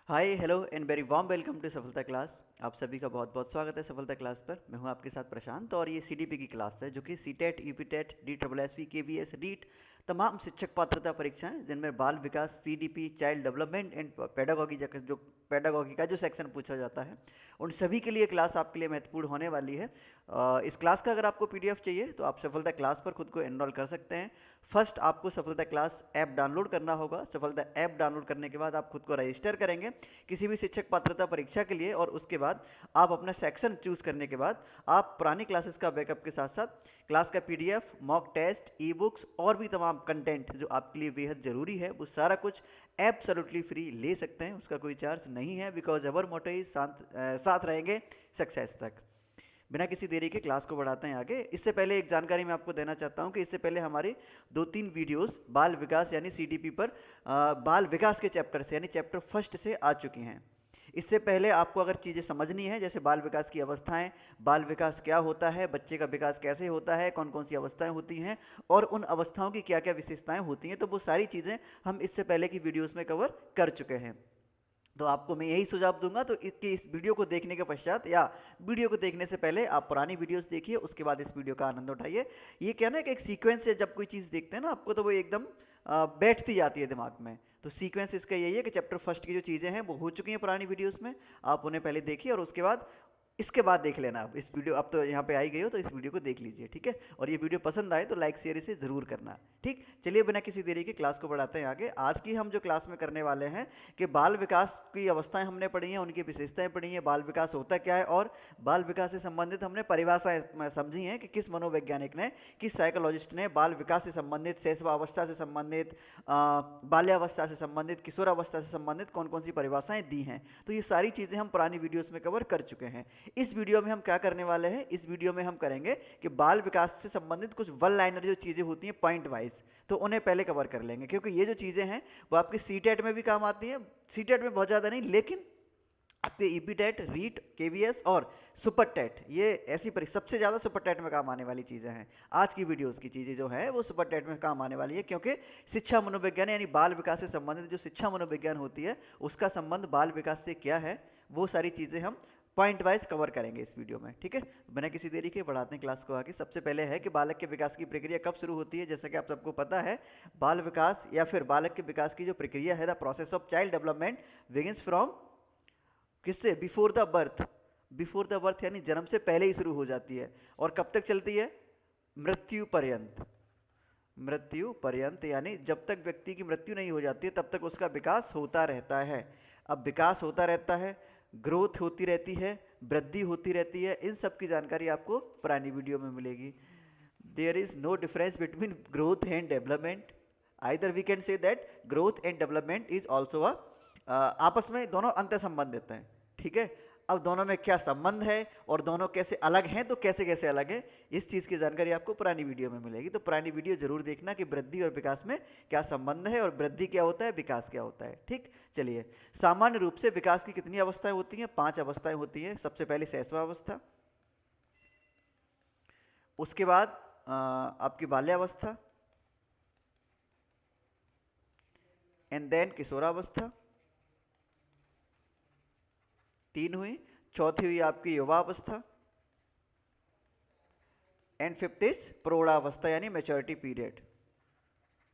Hi hello and very warm welcome to Safalta class. आप सभी का बहुत बहुत स्वागत है सफलता क्लास पर। मैं हूं आपके साथ प्रशांत और ये सीडीपी की क्लास है जो कि CTET, UPTET, DSSB, KVS, REET तमाम शिक्षक पात्रता परीक्षाएं जिनमें बाल विकास, CDP, child development and pedagogy जो पेडागॉगी का जो सेक्शन पूछा जाता है उन सभी के लिए क्लास आपके लिए महत्वपूर्ण होने वाली है। इस क्लास का अगर आपको पीडीएफ चाहिए तो आप सफलता क्लास पर खुद को एनरोल कर सकते हैं। फर्स्ट आपको सफलता क्लास ऐप डाउनलोड करना होगा। सफलता ऐप डाउनलोड करने के बाद आप खुद को रजिस्टर करेंगे किसी भी शिक्षक पात्रता परीक्षा के लिए और उसके बाद आप अपना सेक्शन चूज करने के बाद आप पुरानी क्लासेस का बैकअप के साथ साथ क्लास का PDF, mock test, e books और भी तमाम कंटेंट जो आपके लिए बेहद ज़रूरी है वो सारा कुछ एब्सोल्युटली फ्री ले सकते हैं। उसका कोई चार्ज नहीं है बिकॉज अवर मोटो इज साथ रहेंगे सक्सेस तक। बिना किसी देरी के क्लास को बढ़ाते हैं आगे। इससे पहले एक जानकारी मैं आपको देना चाहता हूं कि इससे पहले हमारे 2-3 वीडियोस बाल विकास यानी सीडीपी पर बाल विकास के चैप्टर से यानी चैप्टर फर्स्ट से आ चुकी हैं। इससे पहले आपको अगर चीज़ें समझनी है जैसे बाल विकास की अवस्थाएं, बाल विकास क्या होता है, बच्चे का विकास कैसे होता है, कौन कौन सी अवस्थाएं होती हैं और उन अवस्थाओं की क्या क्या विशेषताएं होती हैं, तो वो सारी चीज़ें हम इससे पहले की वीडियोस में कवर कर चुके हैं। तो आपको मैं यही सुझाव दूंगा तो इस वीडियो को देखने के पश्चात या वीडियो को देखने से पहले आप पुरानी वीडियोस देखिए, उसके बाद इस वीडियो का आनंद उठाइए। ये क्या ना कि एक सीक्वेंस से जब कोई चीज़ देखते हैं ना आपको तो वो एकदम बैठती जाती है दिमाग में। तो सीक्वेंस इसका यही है कि चैप्टर फर्स्ट की जो चीज़ें हैं वो हो चुकी हैं पुरानी वीडियोस में, आप उन्हें पहले देखिए और उसके बाद इसके बाद देख लेना। आप इस वीडियो, अब तो यहाँ पे आई गई हो तो इस वीडियो को देख लीजिए, ठीक है। और ये वीडियो पसंद आए तो लाइक शेयर इसे ज़रूर करना, ठीक। चलिए बिना किसी देरी के क्लास को बढ़ाते हैं आगे। आज की हम जो क्लास में करने वाले हैं कि बाल विकास की अवस्थाएं हमने पढ़ी हैं, उनकी विशेषताएं पढ़ी हैं, बाल विकास होता क्या है और बाल विकास से संबंधित हमने परिभाषाएं समझी हैं कि किस मनोवैज्ञानिक ने, किस साइकोलॉजिस्ट ने बाल विकास से संबंधित, शैशवावस्था से संबंधित, बाल्यावस्था से संबंधित, किशोरावस्था से संबंधित कौन कौन सी परिभाषाएं दी हैं। तो ये सारी चीज़ें हम पुरानी वीडियोस में कवर कर चुके हैं। इस वीडियो में हम क्या करने वाले हैं, इस वीडियो में हम करेंगे कि बाल विकास से संबंधित कुछ वन लाइनर जो चीज़ें होती हैं पॉइंट वाइज, तो उन्हें पहले कवर कर लेंगे क्योंकि ये जो चीज़ें हैं वो आपके सीटेट में भी काम आती हैं। सीटेट में बहुत ज़्यादा नहीं लेकिन आपके ईपीटेट, रीट, केवीएस और सुपर टेट, ये ऐसी सबसे ज़्यादा सुपर टेट में काम आने वाली चीज़ें हैं। आज की वीडियोस की चीज़ें जो हैं वो सुपर टेट में काम आने वाली है क्योंकि शिक्षा मनोविज्ञान यानी बाल विकास से संबंधित जो शिक्षा मनोविज्ञान होती है उसका संबंध बाल विकास से क्या है, वो सारी चीज़ें हम पॉइंट वाइज कवर करेंगे इस वीडियो में, ठीक है। बिना किसी देरी के बढ़ाते हैं क्लास को आगे। सबसे पहले है कि बालक के विकास की प्रक्रिया कब शुरू होती है। जैसा कि आप सबको पता है बाल विकास या फिर बालक के विकास की जो प्रक्रिया है, the process of child development begins from किससे, before the birth. Before the birth यानी जन्म से पहले ही शुरू हो जाती है और कब तक चलती है, मृत्यु पर्यंत। मृत्यु पर्यंत यानी जब तक व्यक्ति की मृत्यु नहीं हो जाती है तब तक उसका विकास होता रहता है। अब विकास होता रहता है, ग्रोथ होती रहती है, वृद्धि होती रहती है, इन सब की जानकारी आपको पुरानी वीडियो में मिलेगी। There is no difference between growth and development, either we can say that growth and development is also a, आपस में दोनों अंतर संबंधित हैं, ठीक है। अब दोनों में क्या संबंध है और दोनों कैसे अलग हैं, तो कैसे कैसे अलग है इस चीज़ की जानकारी आपको पुरानी वीडियो में मिलेगी। तो पुरानी वीडियो जरूर देखना कि वृद्धि और विकास में क्या संबंध है और वृद्धि क्या होता है, विकास क्या होता है, ठीक। चलिए, सामान्य रूप से विकास की कितनी अवस्थाएं होती हैं, 5 अवस्थाएं होती हैं। सबसे पहले शैशवावस्था, उसके बाद आपकी बाल्यावस्था, एंड देन किशोरावस्था, 3 हुई। चौथी हुई आपकी युवावस्था एंड फिफ्थ इज प्रौढ़ावस्था यानी मैच्योरिटी पीरियड।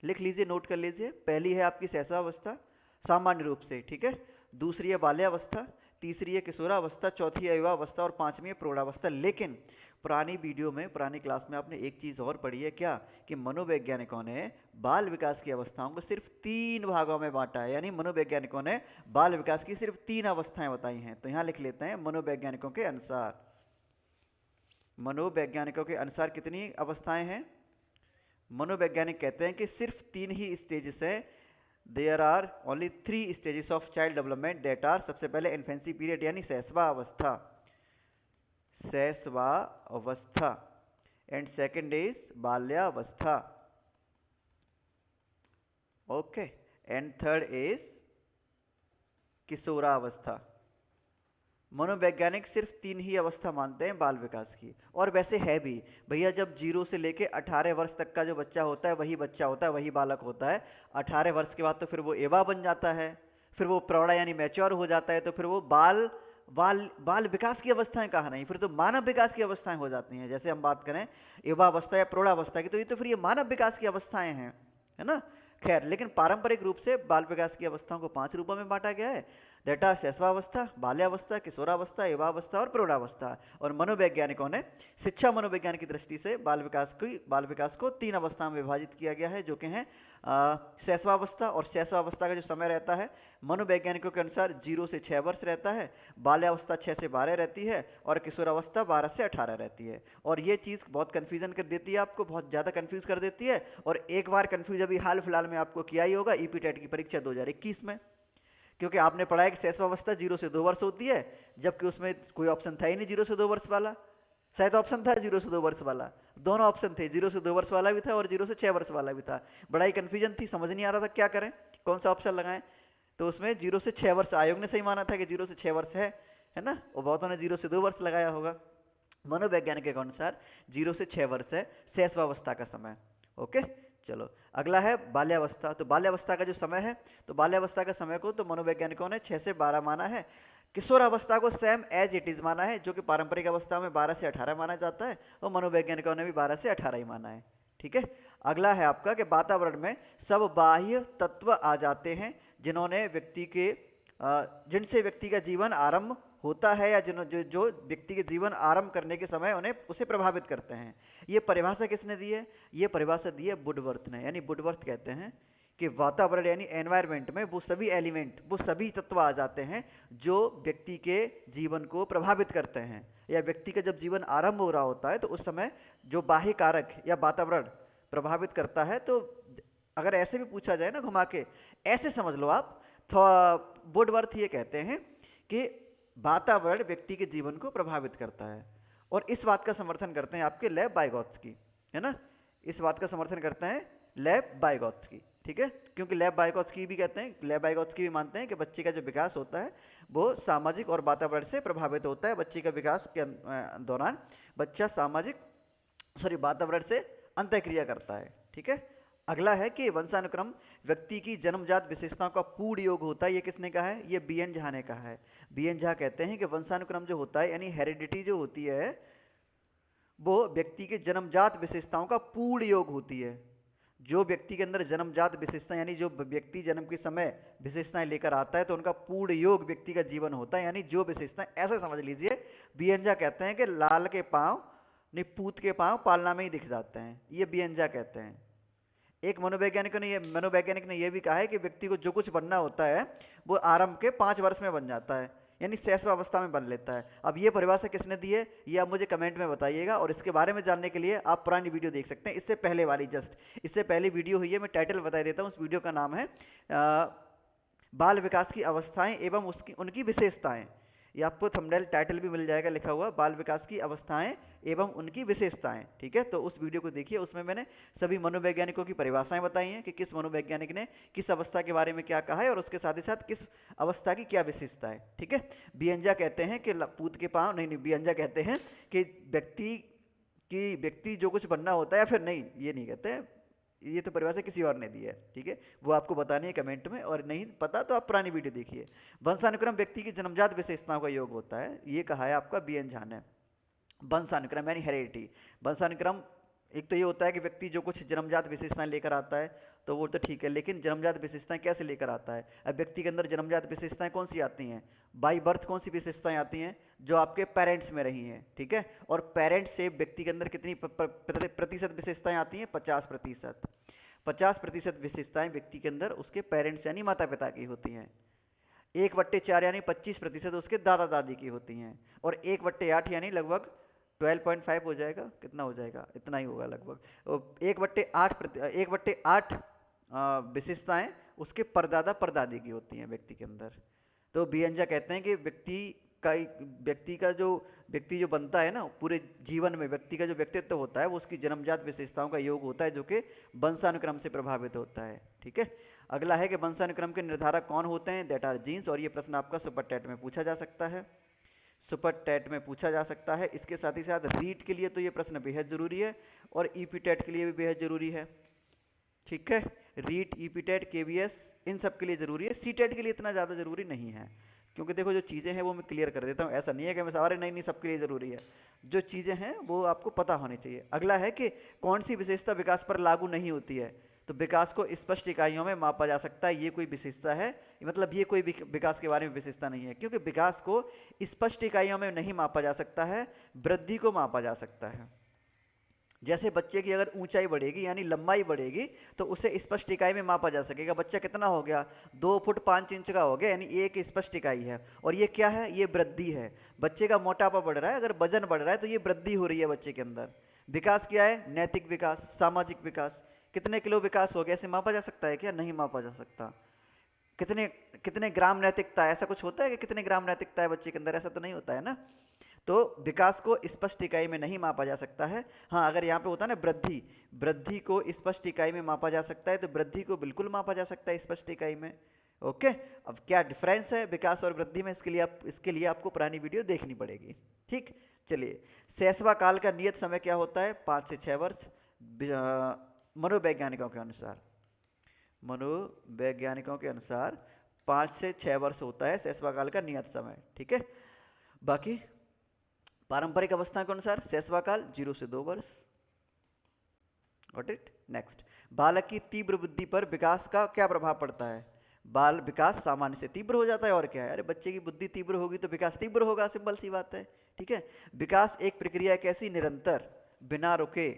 लिख लीजिए, नोट कर लीजिए। पहली है आपकी शैशवावस्था सामान्य रूप से, ठीक है। दूसरी है बाल्यावस्था, तीसरी है किशोरावस्था, चौथी है युवावस्था और पांचवी है प्रौढ़ावस्था। लेकिन पुरानी वीडियो में, पुरानी क्लास में आपने एक चीज़ और पढ़ी है क्या, कि मनोवैज्ञानिकों ने बाल विकास की अवस्थाओं को सिर्फ 3 भागों में बांटा है। यानी मनोवैज्ञानिकों ने बाल विकास की सिर्फ 3 अवस्थाएं बताई हैं। तो यहाँ लिख लेते हैं, मनोवैज्ञानिकों के अनुसार, मनोवैज्ञानिकों के अनुसार कितनी अवस्थाएं हैं। मनोवैज्ञानिक कहते हैं कि सिर्फ 3 ही स्टेजेस हैं। There are only 3 stages of child development that are, सबसे पहले इन्फेंसी पीरियड यानी शैशवावस्था, शैशवावस्था, एंड सेकंड इज बाल्यावस्था, ओके, एंड थर्ड इज किशोरावस्था। मनोवैज्ञानिक सिर्फ 3 ही अवस्था मानते हैं बाल विकास की, और वैसे है भी भैया। जब 0 से लेके 18 वर्ष तक का जो बच्चा होता है वही बच्चा होता है, वही बालक होता है। 18 वर्ष के बाद तो फिर वो एवा बन जाता है, फिर वो प्रौढ़ा यानी मैच्योर हो जाता है, तो फिर वो बाल बाल बाल विकास की अवस्थाएं कहाँ नहीं, फिर तो मानव विकास की अवस्थाएं हो जाती हैं। जैसे हम बात करें युवावस्था या प्रौढ़ावस्था की, तो ये तो फिर ये मानव विकास की अवस्थाएं हैं, है ना। खैर, लेकिन पारंपरिक रूप से बाल विकास की अवस्थाओं को 5 रूपों में बांटा गया है। डेटा शैशवावस्था, बाल्यावस्था, किशोरावस्था, युवावस्था और प्रौढ़ावस्था। और मनोवैज्ञानिकों ने शिक्षा मनोविज्ञान की दृष्टि से बाल विकास को 3 अवस्थाओं में विभाजित किया गया है, जो कि हैं शैशवावस्था। और शैशवावस्था का जो समय रहता है मनोवैज्ञानिकों के अनुसार 0 से 6 वर्ष रहता है, बाल्यावस्था 6 से 12 रहती है, और किशोरावस्था 12 से 18 रहती है। और ये चीज़ बहुत कन्फ्यूजन कर देती है, आपको बहुत ज़्यादा कन्फ्यूज़ कर देती है। और एक बार कन्फ्यूज अभी हाल फिलहाल में आपको किया ही होगा ईपीटेट की परीक्षा 2021 में, क्योंकि आपने पढ़ा है कि शैशवावस्था 0 से 2 वर्ष होती है, जबकि उसमें कोई ऑप्शन था ही नहीं 0 से 2 वर्ष वाला। शायद ऑप्शन था 0 से 2 वर्ष वाला, दोनों ऑप्शन थे, 0 से 2 वर्ष वाला भी था और 0 से 6 वर्ष वाला भी था। बड़ा ही कन्फ्यूजन थी, समझ नहीं आ रहा था क्या करें, कौन सा ऑप्शन लगाएं। तो उसमें 0 से 6 वर्ष आयोग ने सही माना था कि 0 से 6 वर्ष है ना, और बहुतों ने 0 से 2 वर्ष लगाया होगा। मनोवैज्ञानिक के अनुसार 0 से 6 वर्ष है शैशवावस्था का समय। ओके, चलो अगला है बाल्यावस्था। तो बाल्यावस्था का जो समय है, तो बाल्यावस्था का समय को तो मनोवैज्ञानिकों ने 6 से 12 माना है। किशोरावस्था को सेम एज इट इज़ माना है, जो कि पारंपरिक अवस्था में 12 से 18 माना जाता है, और मनोवैज्ञानिकों ने भी 12 से 18 ही माना है। ठीक है, अगला है आपका कि वातावरण में सब बाह्य तत्व आ जाते हैं जिनसे व्यक्ति का जीवन आरंभ होता है, या जो व्यक्ति के जीवन आरंभ करने के समय उसे प्रभावित करते हैं। ये परिभाषा किसने दी है? ये परिभाषा दी है वुडवर्थ ने। यानी वुडवर्थ कहते हैं कि वातावरण यानी एनवायरनमेंट में वो सभी एलिमेंट, वो सभी तत्व आ जाते हैं जो व्यक्ति के जीवन को प्रभावित करते हैं, या व्यक्ति का जब जीवन आरंभ हो रहा होता है तो उस समय जो बाह्य कारक या वातावरण प्रभावित करता है। तो अगर ऐसे भी पूछा जाए ना घुमा के, ऐसे समझ लो आप, वुडवर्थ ये कहते हैं कि वातावरण व्यक्ति के जीवन को प्रभावित करता है। और इस बात का समर्थन करते हैं आपके लेव वाइगोत्स्की, है ना, इस बात का समर्थन करते हैं लेव वाइगोत्स्की। ठीक है, क्योंकि लेव वाइगोत्स्की भी कहते हैं, लेव वाइगोत्स्की भी मानते हैं कि बच्चे का जो विकास होता है वो सामाजिक और वातावरण से प्रभावित होता है। बच्चे का विकास के दौरान बच्चा वातावरण से अंतःक्रिया करता है। ठीक है, अगला है कि वंशानुक्रम व्यक्ति की जन्मजात विशेषताओं का पूर्ण योग होता है। ये किसने कहा है? ये बी.एन. झा ने कहा है। बी.एन. झा कहते हैं कि वंशानुक्रम जो होता है यानी हेरिडिटी जो होती है वो व्यक्ति के जन्मजात विशेषताओं का पूर्ण योग होती है। जो व्यक्ति के अंदर जन्मजात विशेषताएं यानी जो व्यक्ति जन्म के समय विशेषताएं लेकर आता है तो उनका पूर्ण योग व्यक्ति का जीवन होता है। यानी जो विशेषताएं, ऐसे समझ लीजिए, बी.एन. झा कहते हैं कि लाल के पाँव नहीं पूत के पाँव पालना में ही दिख जाते हैं, ये बी.एन. झा कहते हैं। एक मनोवैज्ञानिक ने यह भी कहा है कि व्यक्ति को जो कुछ बनना होता है वो आरंभ के 5 वर्ष में बन जाता है, यानी शैशवावस्था में बन लेता है। अब ये परिभाषा किसने दी है ये आप मुझे कमेंट में बताइएगा, और इसके बारे में जानने के लिए आप पुरानी वीडियो देख सकते हैं। इससे पहले वाली इससे पहले वीडियो हुई है, मैं टाइटल बता देता हूँ। उस वीडियो का नाम है बाल विकास की अवस्थाएं एवं उनकी विशेषताएं। ये आपको थंबनेल टाइटल भी मिल जाएगा लिखा हुआ, बाल विकास की अवस्थाएं एवं उनकी विशेषताएं। ठीक है, तो उस वीडियो को देखिए, उसमें मैंने सभी मनोवैज्ञानिकों की परिभाषाएं बताई हैं कि किस मनोवैज्ञानिक ने किस अवस्था के बारे में क्या कहा है और उसके साथ ही साथ किस अवस्था की क्या विशेषता है। ठीक है, बी.एन. झा कहते हैं कि पूत के पाँव नहीं, बी.एन. झा कहते हैं कि व्यक्ति जो कुछ बनना होता है, या फिर नहीं, ये नहीं कहते हैं, ये तो परिभाषा किसी और ने दी है। ठीक है, वो आपको बतानी है कमेंट में, और नहीं पता तो आप पुरानी वीडियो देखिए। वंशानुक्रम व्यक्ति की जन्मजात विशेषताओं का योग होता है, ये कहा है आपका बी.एन. झा ने। वंशानुक्रम यानी हेरिडिटी। वंशानुक्रम एक तो ये होता है कि व्यक्ति जो कुछ जन्मजात विशेषताएं लेकर आता है तो वो तो ठीक है, लेकिन जन्मजात विशेषताएं कैसे लेकर आता है? अब व्यक्ति के अंदर जन्मजात विशेषताएं कौन सी आती हैं? बाई बर्थ कौन सी विशेषताएं आती हैं? जो आपके पेरेंट्स में रही हैं। ठीक है, और पेरेंट्स से व्यक्ति के अंदर कितनी प्रतिशत विशेषताएं आती हैं? 50%। 50% विशेषताएं व्यक्ति के अंदर उसके पेरेंट्स यानी माता पिता की होती हैं। 1/4 यानी 25% उसके दादा दादी की होती हैं, और 1/8 यानी लगभग 12.5 हो जाएगा, कितना हो जाएगा, इतना ही होगा लगभग। 1/8 विशेषताएं उसके परदादा परदादी की होती हैं व्यक्ति के अंदर। तो बी.एन. झा कहते हैं कि व्यक्ति जो बनता है ना पूरे जीवन में, व्यक्ति का जो व्यक्तित्व होता है वो उसकी जन्मजात विशेषताओं का योग होता है, जो कि वंशानुक्रम से प्रभावित होता है। ठीक है, अगला है कि वंशानुक्रम के निर्धारक कौन होते हैं? That are genes. और ये प्रश्न आपका सुपर टेट में पूछा जा सकता है, सुपर टेट में पूछा जा सकता है। इसके साथ ही साथ रीट के लिए तो ये प्रश्न बेहद ज़रूरी है, और ईपी टेट के लिए भी बेहद ज़रूरी है। ठीक है। रीट, ईपीटेट, केवीएस इन सब के लिए ज़रूरी है, सीटेट के लिए इतना ज़्यादा ज़रूरी नहीं है, क्योंकि देखो जो चीज़ें हैं वो मैं क्लियर कर देता हूँ, ऐसा नहीं है कि मैं सारे नहीं नहीं सबके लिए ज़रूरी है, जो चीज़ें हैं वो आपको पता होनी चाहिए। अगला है कि कौन सी विशेषता विकास पर लागू नहीं होती है, तो विकास को स्पष्ट इकाइयों में मापा जा सकता है, ये कोई विशेषता है, मतलब ये कोई विकास के बारे में विशेषता नहीं है, क्योंकि विकास को स्पष्ट इकाइयों में नहीं मापा जा सकता है, वृद्धि को मापा जा सकता है। जैसे बच्चे की अगर ऊंचाई बढ़ेगी यानी लंबाई बढ़ेगी तो उसे स्पष्ट इकाई में मापा जा सकेगा, बच्चा कितना हो गया, 2 फुट 5 इंच का हो गया, यानी एक स्पष्ट इकाई है। और ये क्या है, ये वृद्धि है। बच्चे का मोटापा बढ़ रहा है, अगर वजन बढ़ रहा है तो ये वृद्धि हो रही है बच्चे के अंदर। विकास क्या है, नैतिक विकास, सामाजिक विकास। कितने किलो विकास हो गया, ऐसे मापा जा सकता है क्या, नहीं मापा जा सकता। कितने कितने ग्राम नैतिकता है, ऐसा कुछ होता है कि कितने ग्राम नैतिकता है बच्चे के अंदर, ऐसा तो नहीं होता है ना। तो विकास को स्पष्ट इकाई में नहीं मापा जा सकता है। हाँ, अगर यहाँ पे होता है ना वृद्धि, वृद्धि को स्पष्ट इकाई में मापा जा सकता है, तो वृद्धि को बिल्कुल मापा जा सकता है स्पष्ट इकाई में। ओके, अब क्या डिफरेंस है विकास और वृद्धि में, इसके लिए आपको पुरानी वीडियो देखनी पड़ेगी। ठीक, चलिए। शैशवा काल का नियत समय क्या होता है, 5 से 6 वर्ष मनोवैज्ञानिकों के अनुसार। मनोवैज्ञानिकों के अनुसार 5 से 6 वर्ष होता है शैशवा काल का नियत समय। ठीक है, बाकी पारंपरिक अवस्था के अनुसार शैशवा काल 0 से 2 वर्ष। Got it. नेक्स्ट, बालक की तीव्र बुद्धि पर विकास का क्या प्रभाव पड़ता है। बाल विकास सामान्य से तीव्र हो जाता है, और क्या है, अरे बच्चे की बुद्धि तीव्र होगी तो विकास तीव्र होगा, सिंपल सी बात है। ठीक है, विकास एक प्रक्रिया कैसी, निरंतर, बिना रुके,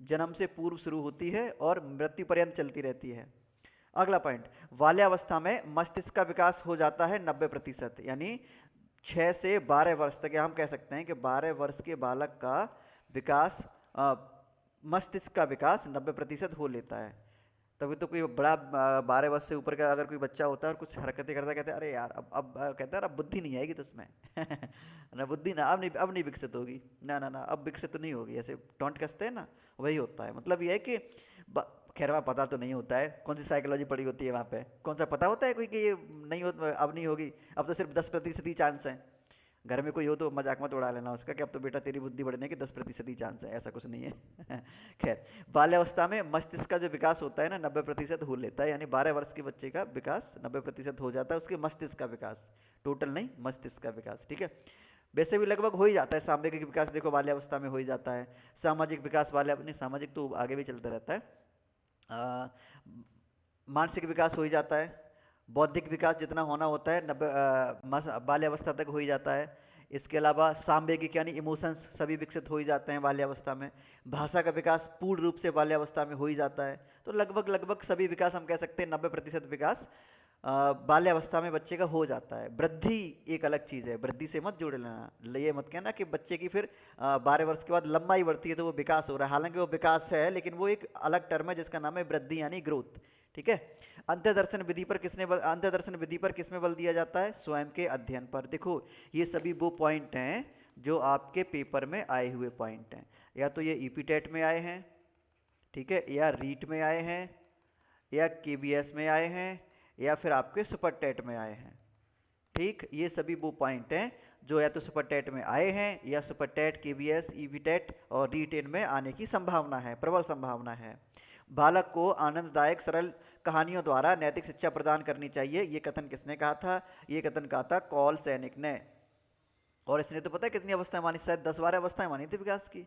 जन्म से पूर्व शुरू होती है और मृत्यु पर्यंत चलती रहती है। अगला पॉइंट, बाल्यावस्था में मस्तिष्क का विकास हो जाता है 90%, यानी 6 से 12 वर्ष तक, या हम कह सकते हैं कि 12 वर्ष के बालक का विकास, मस्तिष्क का विकास 90% हो लेता है। तभी तो कोई बड़ा 12 वर्ष से ऊपर का अगर कोई बच्चा होता है और कुछ हरकतें करता है, कहते हैं अरे यार अब कहते हैं अब बुद्धि नहीं आएगी तो उसमें ना बुद्धि, ना अब नहीं विकसित होगी, ना ना ना अब विकसित तो नहीं होगी, ऐसे टोंट कसते हैं ना, वही होता है। मतलब ये है कि खैर वहाँ पता तो नहीं होता है, कौन सी साइकोलॉजी पढ़ी होती है वहाँ पे, कौन सा पता होता है कोई कि ये नहीं हो, अब नहीं होगी, अब तो सिर्फ 10% ही चांस है। घर में कोई हो तो मजाक मत उड़ा लेना उसका कि अब तो बेटा तेरी बुद्धि बढ़ने के 10% ही चांस है, ऐसा कुछ नहीं है खैर, बाल्यावस्था में मस्तिष्क का जो विकास होता है ना 90% हो लेता है, यानी 12 वर्ष के बच्चे का विकास 90% हो जाता है, उसके मस्तिष्क का विकास, टोटल नहीं, मस्तिष्क का विकास। ठीक है, वैसे भी लगभग हो ही जाता है, सामयिक विकास देखो बाल्यावस्था में हो ही जाता है, सामाजिक विकास नहीं, सामाजिक तो आगे भी चलता रहता है, मानसिक विकास हो ही जाता है, बौद्धिक विकास जितना होना होता है 90 बाल्यावस्था तक हो ही जाता है। इसके अलावा सांवेगिक यानी इमोशंस सभी विकसित हो ही जाते हैं बाल्यावस्था में। भाषा का विकास पूर्ण रूप से बाल्यावस्था में हो ही जाता है। तो लगभग सभी विकास हम कह सकते हैं 90% विकास बाल्यावस्था में बच्चे का हो जाता है। वृद्धि एक अलग चीज़ है, वृद्धि से मत जोड़ लेना, ये मत कहना कि बच्चे की फिर 12 वर्ष के बाद लंबाई बढ़ती है तो वो विकास हो रहा है, हालांकि वो विकास है लेकिन वो एक अलग टर्म है जिसका नाम है वृद्धि यानी ग्रोथ। ठीक है, अंतर्दर्शन विधि पर किसमें बल दिया जाता है, स्वयं के अध्ययन पर। देखो ये सभी वो पॉइंट हैं जो आपके पेपर में आए हुए पॉइंट हैं, या तो ये ईपीटेट में आए हैं, ठीक है, या रीट में आए हैं, या केबीएस में आए हैं, या फिर आपके सुपर टेट में आए हैं। ठीक, ये सभी वो पॉइंट हैं जो या तो सुपर टेट में आए हैं या सुपर टेट, केबीएस, ईवीटेट और रीटेन में आने की संभावना है, प्रबल संभावना है। बालक को आनंददायक सरल कहानियों द्वारा नैतिक शिक्षा प्रदान करनी चाहिए, ये कथन किसने कहा था, ये कथन कहा था कॉल सैनिक ने। और इसने तो पता है कितनी अवस्थाएं मानी, शायद 10-12 अवस्थाएं मानी थी विकास की,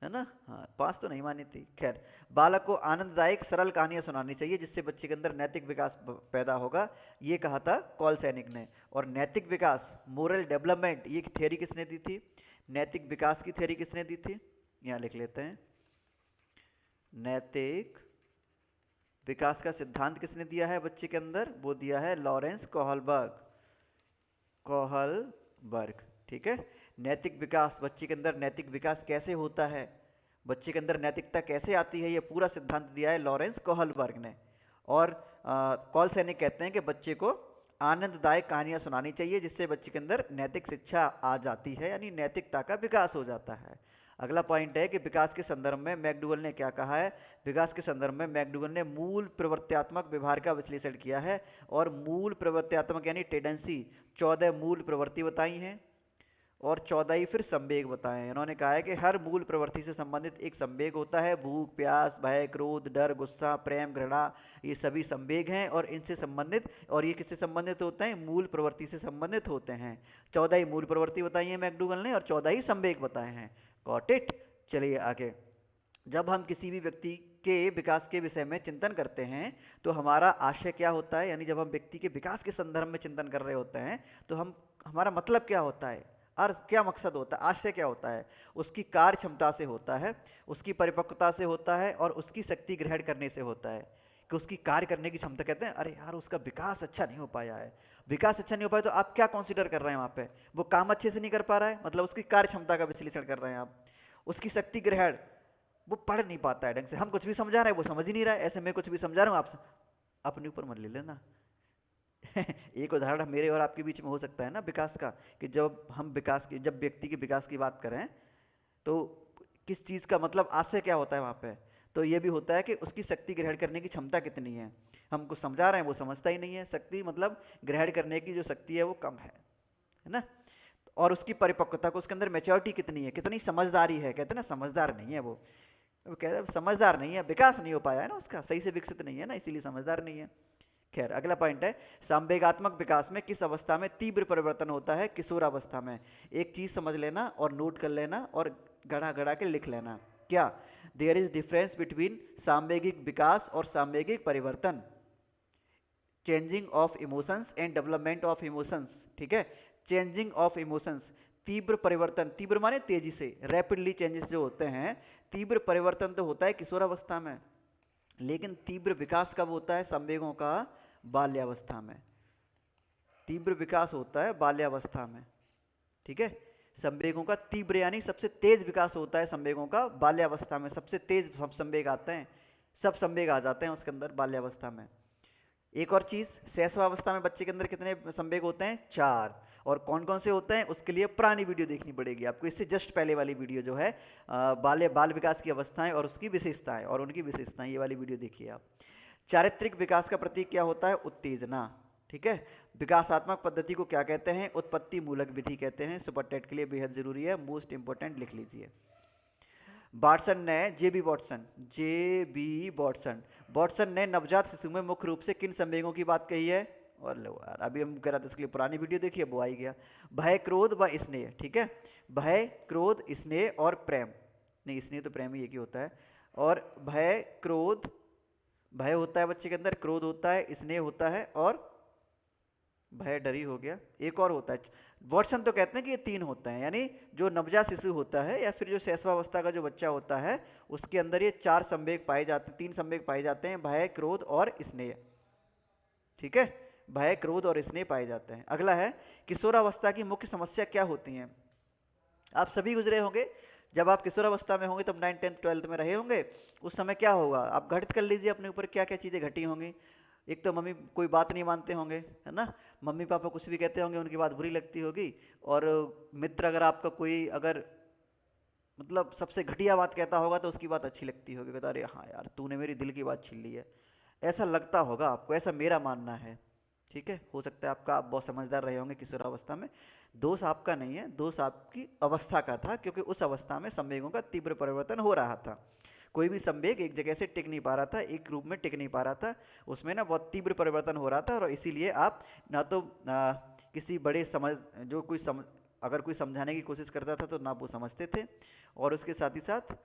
है ना, हाँ 5 तो नहीं मानी थी। खैर, बालक को आनंददायक सरल कहानियां सुनानी चाहिए जिससे बच्चे के अंदर नैतिक विकास पैदा होगा, ये कहा था कॉल सैनिक ने। और नैतिक विकास, मोरल डेवलपमेंट, ये थ्योरी किसने दी थी, नैतिक विकास की थ्योरी किसने दी थी, यहाँ लिख लेते हैं, नैतिक विकास का सिद्धांत किसने दिया है बच्चे के अंदर, वो दिया है लॉरेंस कोहलबर्ग। ठीक है, नैतिक विकास, बच्चे के अंदर नैतिक विकास कैसे होता है, बच्चे के अंदर नैतिकता कैसे आती है, ये पूरा सिद्धांत दिया है लॉरेंस कोहलबर्ग ने। और कॉल सैनिक कहते हैं कि बच्चे को आनंददायक कहानियां सुनानी चाहिए जिससे बच्चे के अंदर नैतिक शिक्षा आ जाती है, यानी नैतिकता का विकास हो जाता है। अगला पॉइंट है कि विकास के संदर्भ में मैकडूगल ने क्या कहा है, विकास के संदर्भ में मैकडूगल ने मूल प्रवृत्त्यात्मक व्यवहार का विश्लेषण किया है, और मूल प्रवृत्त्यात्मक यानी टेंडेंसी 14 मूल प्रवृत्ति बताई हैं। और 14 ही फिर संवेग बताएं। इन्होंने कहा है कि हर मूल प्रवृत्ति से संबंधित एक संवेग होता है। भूख, प्यास, भय, क्रोध, डर, गुस्सा, प्रेम, घृणा, ये सभी संवेग हैं और इनसे संबंधित, और ये किससे संबंधित होते हैं? मूल प्रवृत्ति से संबंधित होते हैं। 14 ही मूल प्रवृत्ति बताई है मैकडूगल ने और 14 ही संवेग बताए हैं। Got it? चलिए आगे। जब हम किसी भी व्यक्ति के विकास के विषय में चिंतन करते हैं तो हमारा आशय क्या होता है, यानी जब हम व्यक्ति के विकास के संदर्भ में चिंतन कर रहे होते हैं तो हमारा मतलब क्या होता है, अर्थ क्या, मकसद होता है, आशय क्या होता है? उसकी कार्य क्षमता से होता है, उसकी परिपक्वता से होता है और उसकी शक्ति ग्रहण करने से होता है। कि उसकी कार्य करने की क्षमता, कहते हैं अरे यार उसका विकास अच्छा नहीं हो पाया है, विकास अच्छा नहीं हो पाया, तो आप क्या कंसीडर कर रहे हैं वहाँ पे? वो काम अच्छे से नहीं कर पा रहा है, मतलब उसकी कार्य क्षमता का विश्लेषण कर रहे हैं आप। उसकी शक्ति ग्रहण, वो पढ़ नहीं पाता है ढंग से, हम कुछ भी समझा रहे हैं वो समझ ही नहीं रहा है। ऐसे मैं कुछ भी समझा रहा हूँ, आप अपने ऊपर मत ले लेना। एक उदाहरण मेरे और आपके बीच में हो सकता है ना विकास का, कि जब व्यक्ति के विकास की बात करें तो किस चीज़ का मतलब आशय क्या होता है वहाँ पे? तो ये भी होता है कि उसकी शक्ति ग्रहण करने की क्षमता कितनी है। हम कुछ समझा रहे हैं वो समझता ही नहीं है, शक्ति मतलब ग्रहण करने की जो शक्ति है वो कम है ना। और उसकी परिपक्वता को, उसके अंदर मैच्योरिटी कितनी है, कितनी समझदारी है। कहते हैं ना समझदार नहीं है वो कहते हैं समझदार नहीं है, विकास नहीं हो पाया है ना उसका, सही से विकसित नहीं है ना, इसीलिए समझदार नहीं है। खैर अगला पॉइंट है, संवेगात्मक विकास में किस अवस्था में तीव्र परिवर्तन होता है? किशोरावस्था में। एक चीज समझ लेना और नोट कर लेना और गढ़ा गढ़ा के लिख लेना। क्या? देयर इज डिफरेंस बिटवीन सांवेगिक विकास और सांवेगिक परिवर्तन, changing of emotions and development of emotions. ठीक है, चेंजिंग ऑफ इमोशंस, तीव्र परिवर्तन, तीव्र माने तेजी से, रैपिडली चेंजेस जो होते हैं, तीव्र परिवर्तन तो होता है किशोरावस्था में, लेकिन तीव्र विकास कब होता है संवेगों का? बाल्यावस्था में। तीव्र विकास होता है बाल्यावस्था में। ठीक है, संवेगों का तीव्र यानी सबसे तेज विकास होता है संवेगों का बाल्यावस्था में, सबसे तेज सब संवेग आते हैं, सब संवेग आ जाते हैं उसके अंदर बाल्यावस्था में। एक और चीज, शैशवावस्था में बच्चे के अंदर कितने संवेग होते हैं? 4। और कौन कौन से होते हैं उसके लिए पुरानी वीडियो देखनी पड़ेगी आपको, इससे जस्ट पहले वाली वीडियो जो है बाल विकास की अवस्थाएं और उसकी विशेषताएं और उनकी विशेषताएं, ये वाली वीडियो देखिए आप। चारित्रिक विकास का प्रतीक क्या होता है? उत्तेजना। ठीक है, विकासात्मक पद्धति को क्या कहते हैं? उत्पत्ति मूलक विधि कहते हैं। सुपर टेट के लिए बेहद जरूरी है, मोस्ट इंपोर्टेंट, लिख लीजिए। वाटसन ने, वाटसन ने नवजात शिशु में मुख्य रूप से किन संवेगों की बात कही है? और लो यार, अभी हम कह रहे थे इसके लिए पुरानी वीडियो देखिए, वो आई गया। भय, क्रोध व स्नेह। ठीक है, भय, क्रोध, स्नेह और प्रेम, नहीं स्नेह तो प्रेम ही एक ही होता है। और भय, क्रोध, भय होता है बच्चे के अंदर, क्रोध होता है, स्नेह होता है और भय डर ही हो गया, एक और होता है। वाटसन तो कहते हैं कि ये 3 होते हैं, यानी जो नवजात शिशु होता है या फिर जो शैशवावस्था का जो बच्चा होता है उसके अंदर ये 4 संवेग पाए जाते हैं, 3 संवेग पाए जाते हैं, भय, क्रोध और स्नेह। ठीक है, भय, क्रोध और स्नेह पाए जाते हैं। अगला है, किशोरावस्था की मुख्य समस्या क्या होती हैं? आप सभी गुजरे होंगे, जब आप किशोरावस्था में होंगे तब 9th 10th 12th में रहे होंगे, उस समय क्या होगा आप घटित कर लीजिए अपने ऊपर, क्या क्या चीज़ें घटी होंगी। एक तो मम्मी कोई बात नहीं मानते होंगे, है ना, मम्मी पापा कुछ भी कहते होंगे उनकी बात बुरी लगती होगी। और मित्र अगर आपका कोई अगर मतलब सबसे घटिया बात कहता होगा तो उसकी बात अच्छी लगती होगी, कहता अरे हाँ यार तूने मेरी दिल की बात छीन ली है, ऐसा लगता होगा आपको, ऐसा मेरा मानना है। ठीक है, हो सकता है आप बहुत समझदार रहे होंगे किशोरावस्था में। दोष आपका नहीं है, दोष आपकी अवस्था का था, क्योंकि उस अवस्था में संवेगों का तीव्र परिवर्तन हो रहा था। कोई भी संवेग एक जगह से टिक नहीं पा रहा था, एक रूप में टिक नहीं पा रहा था, उसमें ना बहुत तीव्र परिवर्तन हो रहा था। और इसीलिए आप ना तो किसी बड़े जो कोई अगर कोई समझाने की कोशिश करता था तो ना वो समझते थे, और उसके साथ ही साथ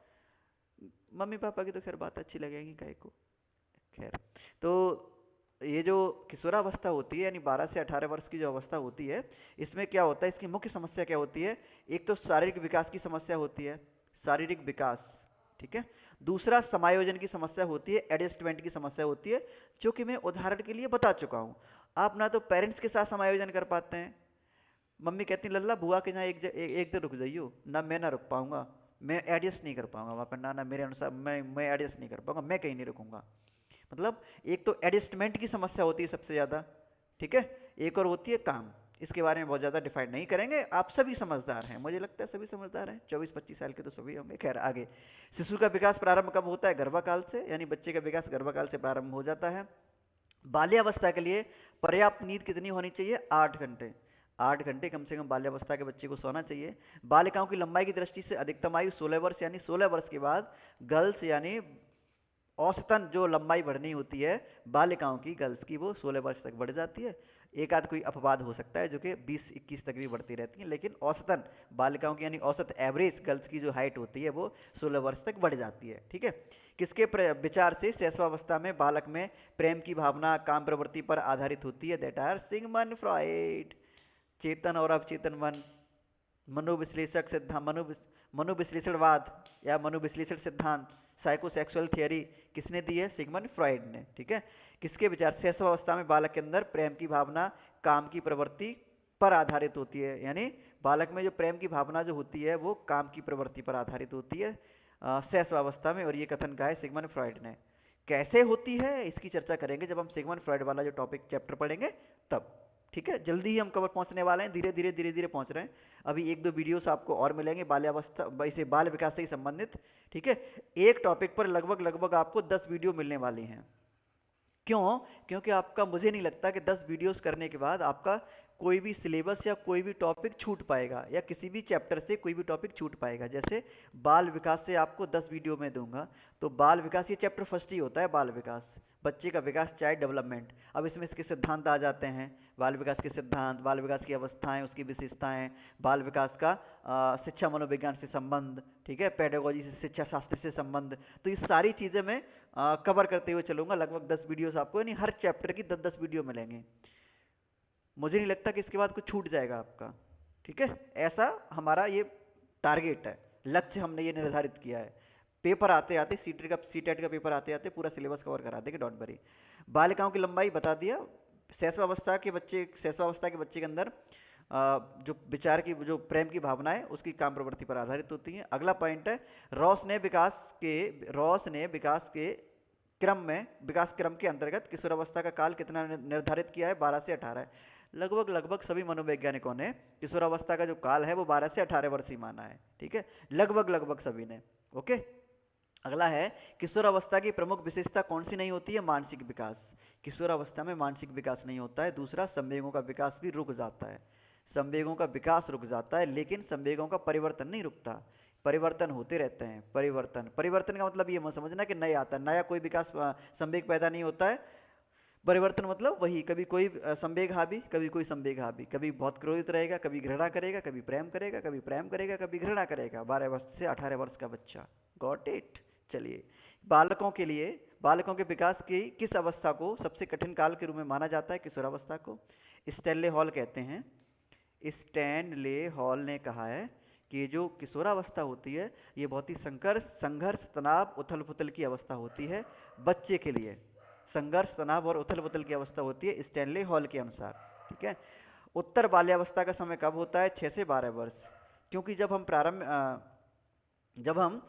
मम्मी पापा की तो खैर बात अच्छी लगेगी काहे को। खैर, तो ये जो किशोरावस्था होती है यानी 12 से 18 वर्ष की जो अवस्था होती है, इसमें क्या होता है, इसकी मुख्य समस्या क्या होती है? एक तो शारीरिक विकास की समस्या होती है, शारीरिक विकास। ठीक है, दूसरा समायोजन की समस्या होती है, एडजस्टमेंट की समस्या होती है, जो कि मैं उदाहरण के लिए बता चुका हूँ। आप ना तो पेरेंट्स के साथ समायोजन कर पाते हैं, मम्मी कहती लल्ला बुआ के यहाँ एक दिन रुक जाइयो ना, मैं ना रुक पाऊंगा, मैं एडजस्ट नहीं कर पाऊंगा वहाँ पर, ना मेरे अनुसार मैं एडजस्ट नहीं कर पाऊंगा, मैं कहीं नहीं रुकूंगा। मतलब एक तो एडजस्टमेंट की समस्या होती है सबसे ज़्यादा। ठीक है, एक और होती है काम, इसके बारे में बहुत ज़्यादा डिफाइन नहीं करेंगे, आप सभी समझदार हैं, मुझे लगता है सभी समझदार हैं, 24-25 साल के तो सभी होंगे। खैर आगे, शिशु का विकास प्रारंभ कब होता है? गर्भाकाल से, यानी बच्चे का विकास गर्भाकाल से प्रारंभ हो जाता है। बाल्यावस्था के लिए पर्याप्त नींद कितनी होनी चाहिए? 8 घंटे। 8 घंटे कम से कम बाल्यावस्था के बच्चे को सोना चाहिए। बालिकाओं की लंबाई की दृष्टि से अधिकतम आयु 16 वर्ष, यानी 16 वर्ष के बाद गर्ल्स यानी औसतन जो लंबाई बढ़नी होती है बालिकाओं की, गर्ल्स की, वो 16 वर्ष तक बढ़ जाती है। एक आध कोई अपवाद हो सकता है जो कि 20-21 तक भी बढ़ती रहती है, लेकिन औसतन बालिकाओं की यानी औसत एवरेज गर्ल्स की जो हाइट होती है वो 16 वर्ष तक बढ़ जाती है। ठीक है। किसके विचार से शैशवावस्था में बालक में प्रेम की भावना काम प्रवृत्ति पर आधारित होती है? That are Sigmund Freud. चेतन और अवचेतन मन, मनोविश्लेषक सिद्धांत, मनोविश्लेषणवाद या मनोविश्लेषण सिद्धांत, साइकोसेक्सुअल थियरी किसने दी है? सिगमंड फ्रॉइड ने। ठीक है। किसके विचार से शैशवावस्था में बालक के अंदर प्रेम की भावना काम की प्रवृत्ति पर आधारित होती है? यानी बालक में जो प्रेम की भावना जो होती है वो काम की प्रवृत्ति पर आधारित होती है शैशवावस्था में, और ये कथन कहा है सिगमंड फ्रॉइड ने। कैसे होती है इसकी चर्चा करेंगे जब हम सिगमंड फ्रॉइड वाला जो टॉपिक चैप्टर पढ़ेंगे तब। ठीक है। जल्दी ही हम कवर पहुंचने वाले हैं, धीरे धीरे पहुंच रहे हैं। अभी 1-2 वीडियोस आपको और मिलेंगे बाल्यावस्था इसे बाल विकास से ही संबंधित। ठीक है। एक टॉपिक पर लगभग आपको 10 वीडियो मिलने वाली हैं। क्यों? क्योंकि आपका, मुझे नहीं लगता कि 10 वीडियोस करने के बाद आपका कोई भी सिलेबस या कोई भी टॉपिक छूट पाएगा, या किसी भी चैप्टर से कोई भी टॉपिक छूट पाएगा। जैसे बाल विकास से आपको 10 वीडियो में दूंगा, तो बाल विकास ये चैप्टर फर्स्ट ही होता है, बाल विकास, बच्चे का विकास, चाइल्ड डेवलपमेंट। अब इसमें इसके सिद्धांत आ जाते हैं, बाल विकास के सिद्धांत, बाल विकास की अवस्थाएं, उसकी विशेषताएं, बाल विकास का शिक्षा मनोविज्ञान से संबंध, ठीक है, पेडागोजी से, शिक्षा शास्त्र से संबंध। तो ये सारी चीज़ें मैं कवर करते हुए चलूँगा। लगभग 10 वीडियोस आपको, यानी हर चैप्टर की 10-10 वीडियो मिलेंगे। मुझे नहीं लगता कि इसके बाद कुछ छूट जाएगा आपका। ठीक है। ऐसा हमारा ये टारगेट है, लक्ष्य हमने ये निर्धारित किया है। पेपर आते आते सीटेट का पेपर आते आते पूरा सिलेबस कवर करा देंगे, डोंट वरी। बालिकाओं की लंबाई बता दिया। शैशवावस्था के बच्चे के अंदर जो विचार की, जो प्रेम की भावना है उसकी काम प्रवृत्ति पर आधारित होती है। अगला पॉइंट है, रॉस ने विकास के विकास क्रम के अंतर्गत किशोरावस्था का काल कितना निर्धारित किया है? 12 से 18 है। लगभग सभी मनोवैज्ञानिकों ने किशोरावस्था का जो काल है वो 12 से 18 वर्ष ही माना है। ठीक है। लगभग सभी ने। ओके। अगला है, किशोरावस्था की प्रमुख विशेषता कौन सी नहीं होती है? मानसिक विकास। किशोरावस्था में मानसिक विकास नहीं होता है। दूसरा, संवेगों का विकास भी रुक जाता है। संवेगों का विकास रुक जाता है, लेकिन संवेगों का परिवर्तन नहीं रुकता, परिवर्तन होते रहते हैं। परिवर्तन का मतलब ये मत समझना कि नया आता है, नया कोई विकास संवेग पैदा नहीं होता है। परिवर्तन मतलब वही, कभी कोई संवेग हावी, कभी कोई संवेग हावी, कभी बहुत क्रोधित रहेगा, कभी घृणा करेगा, कभी प्रेम करेगा, कभी घृणा करेगा। 12 वर्ष से 18 वर्ष का बच्चा। Got it. चलिए, बालकों के विकास की किस अवस्था को सबसे कठिन काल के रूप में माना जाता है? किशोरावस्था को। स्टैनले हॉल कहते हैं, स्टैनले हॉल ने कहा है कि जो किशोरावस्था होती है ये बहुत ही संघर्ष, तनाव, उथल पुथल की अवस्था होती है बच्चे के लिए। संघर्ष, तनाव और उथल पुथल की अवस्था होती है स्टैनले हॉल के अनुसार। ठीक है। उत्तर बाल्यावस्था का समय कब होता है? 6 से 12 वर्ष। क्योंकि जब हम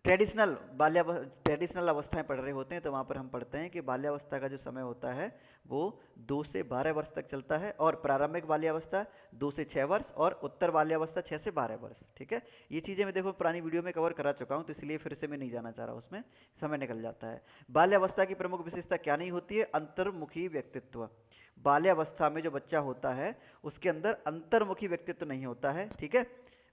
ट्रेडिशनल अवस्थाएं पढ़ रहे होते हैं तो वहाँ पर हम पढ़ते हैं कि बाल्यावस्था का जो समय होता है वो 2 से 12 वर्ष तक चलता है, और प्रारंभिक बाल्यावस्था 2 से 6 वर्ष, और उत्तर बाल्यावस्था 6 से 12 वर्ष। ठीक है। ये चीज़ें मैं देखो पुरानी वीडियो में कवर करा चुका हूँ, तो इसलिए फिर से मैं नहीं जाना चाह रहा, उसमें समय निकल जाता है। बाल्यावस्था की प्रमुख विशेषता क्या नहीं होती है? अंतर्मुखी व्यक्तित्व। बाल्यावस्था में जो बच्चा होता है उसके अंदर अंतर्मुखी व्यक्तित्व नहीं होता है। ठीक है।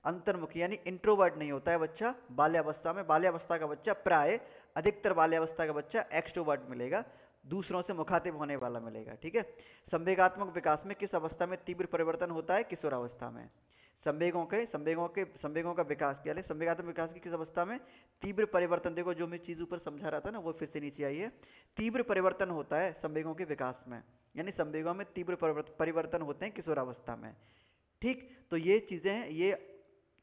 अंतर्मुखी यानी इंट्रोवर्ट नहीं होता है बच्चा बाल्यावस्था में। बाल्यावस्था का बच्चा प्राय, अधिकतर बाल्यावस्था का बच्चा एक्सट्रोवर्ट मिलेगा, दूसरों से मुखातिब होने वाला मिलेगा। ठीक है। संवेगात्मक विकास में किस अवस्था में तीव्र परिवर्तन होता है? किशोरावस्था में। संवेगों का विकास क्या है? संवेगात्मक विकास की किस अवस्था में तीव्र परिवर्तन? देखो जो मैं चीज़ ऊपर समझा रहा था ना, वो फिर से नीचे आई है। तीव्र परिवर्तन होता है संवेगों के विकास में, यानी संवेगों में तीव्र परिवर्तन होते हैं किशोरावस्था में। ठीक। तो ये चीज़ें हैं, ये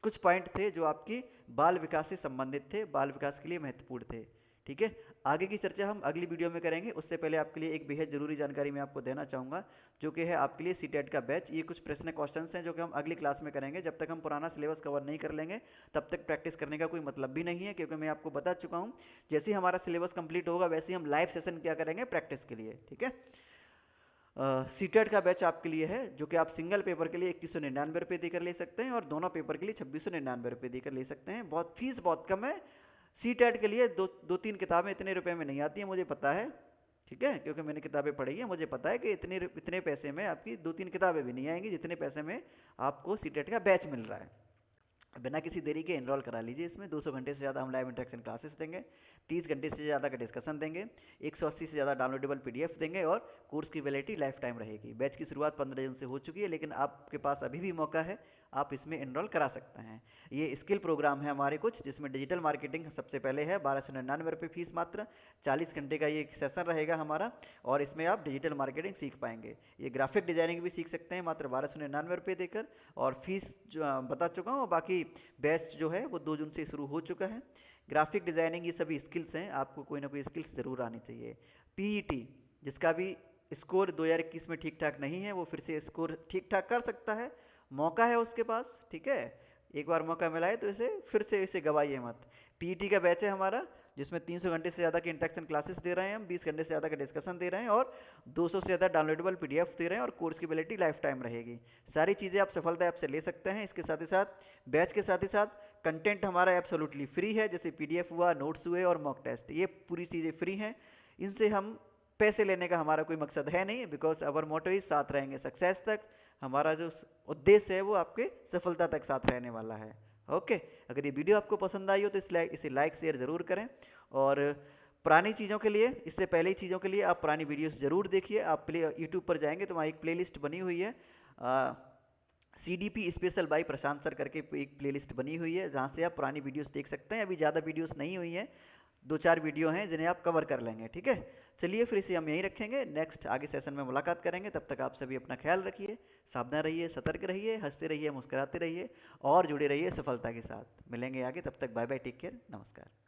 कुछ पॉइंट थे जो आपकी बाल विकास से संबंधित थे, बाल विकास के लिए महत्वपूर्ण थे। ठीक है। आगे की चर्चा हम अगली वीडियो में करेंगे। उससे पहले आपके लिए एक बेहद जरूरी जानकारी मैं आपको देना चाहूँगा, जो कि है आपके लिए सीटेट का बैच। ये कुछ प्रश्न क्वेश्चंस हैं जो कि हम अगली क्लास में करेंगे। जब तक हम पुराना सिलेबस कवर नहीं कर लेंगे तब तक प्रैक्टिस करने का कोई मतलब भी नहीं है, क्योंकि मैं आपको बता चुका हूँ जैसे ही हमारा सिलेबस कंप्लीट होगा वैसे ही हम लाइव सेशन क्या करेंगे प्रैक्टिस के लिए। ठीक है। सीटेट का बैच आपके लिए है, जो कि आप सिंगल पेपर के लिए 2199 रुपये देकर ले सकते हैं, और दोनों पेपर के लिए 2699 रुपये देकर ले सकते हैं। फीस बहुत कम है। सीटेट के लिए 2-3 किताबें इतने रुपए में नहीं आती हैं, मुझे पता है। ठीक है, क्योंकि मैंने किताबें पढ़ी हैं, मुझे पता है कि इतने इतने पैसे में आपकी 2-3 किताबें भी नहीं आएंगी जितने पैसे में आपको सीटेट का बैच मिल रहा है। बिना किसी देरी के एनरोल करा लीजिए। इसमें 200 घंटे से ज़्यादा हम लाइव इंटरेक्शन क्लासेस देंगे, 30 घंटे से ज़्यादा का डिस्कशन देंगे, 180 से ज़्यादा डाउनलोडेबल पीडीएफ देंगे और कोर्स की वैलिडिटी लाइफ टाइम रहेगी। बैच की शुरुआत 15 जून से हो चुकी है, लेकिन आपके पास अभी भी मौका है, आप इसमें एनरोल करा सकते हैं। ये स्किल प्रोग्राम है हमारे कुछ, जिसमें डिजिटल मार्केटिंग सबसे पहले है, 1299 फीस मात्र, 40 घंटे का ये सेशन रहेगा हमारा और इसमें आप डिजिटल मार्केटिंग सीख पाएंगे। ये ग्राफिक डिजाइनिंग भी सीख सकते हैं मात्र 1299 देकर, और फीस जो बता चुका हूँ। बाकी बैच जो है वो 2 जून से शुरू हो चुका है। ग्राफिक डिजाइनिंग ये सभी स्किल्स हैं, आपको कोई ना कोई स्किल्स ज़रूर आनी चाहिए। पीईटी जिसका भी स्कोर 2021 में ठीक ठाक नहीं है, वो फिर से स्कोर ठीक ठाक कर सकता है, मौका है उसके पास, ठीक है। एक बार मौका मिला है तो इसे फिर से इसे गवाइए मत। पीईटी का बैच है हमारा, जिसमें 300 घंटे से ज़्यादा की इंटरेक्शन क्लासेस दे रहे हैं हम, 20 घंटे से ज़्यादा का डिस्कशन दे रहे हैं और 200 से ज़्यादा डाउनलोडेबल पीडीएफ दे रहे हैं और कोर्स की वैलिडिटी लाइफ टाइम रहेगी। सारी चीज़ें आप सफलता ऐप से ले सकते हैं। इसके साथ ही साथ बैच के साथ ही साथ कंटेंट हमारा एब्सोल्युटली फ्री है, जैसे पीडीएफ हुआ, नोट्स हुए और मॉक टेस्ट, ये पूरी चीज़ें फ्री हैं। इनसे हम पैसे लेने का हमारा कोई मकसद है नहीं, बिकॉज अवर मोटो ही साथ रहेंगे सक्सेस तक। हमारा जो उद्देश्य है वो आपके सफलता तक साथ रहने वाला है। ओके, अगर ये वीडियो आपको पसंद आई हो तो इसे लाइक शेयर ज़रूर करें, और पुरानी चीज़ों के लिए, इससे पहले चीज़ों के लिए आप पुरानी वीडियोस ज़रूर देखिए। आप यूट्यूब पर जाएंगे तो वहाँ एक प्लेलिस्ट बनी हुई है, CDP special by Prashant sir करके एक प्लेलिस्ट बनी हुई है, जहाँ से आप पुरानी वीडियोस देख सकते हैं। अभी ज़्यादा वीडियोस नहीं हुई हैं, 2-4 वीडियो हैं जिन्हें आप कवर कर लेंगे, ठीक है। चलिए फिर इसे हम यहीं रखेंगे, नेक्स्ट आगे सेशन में मुलाकात करेंगे। तब तक आप सभी अपना ख्याल रखिए, सावधान रहिए, सतर्क रहिए, हंसते रहिए, मुस्कुराते रहिए और जुड़े रहिए सफलता के साथ। मिलेंगे आगे, तब तक बाय बाय, टेक केयर, नमस्कार।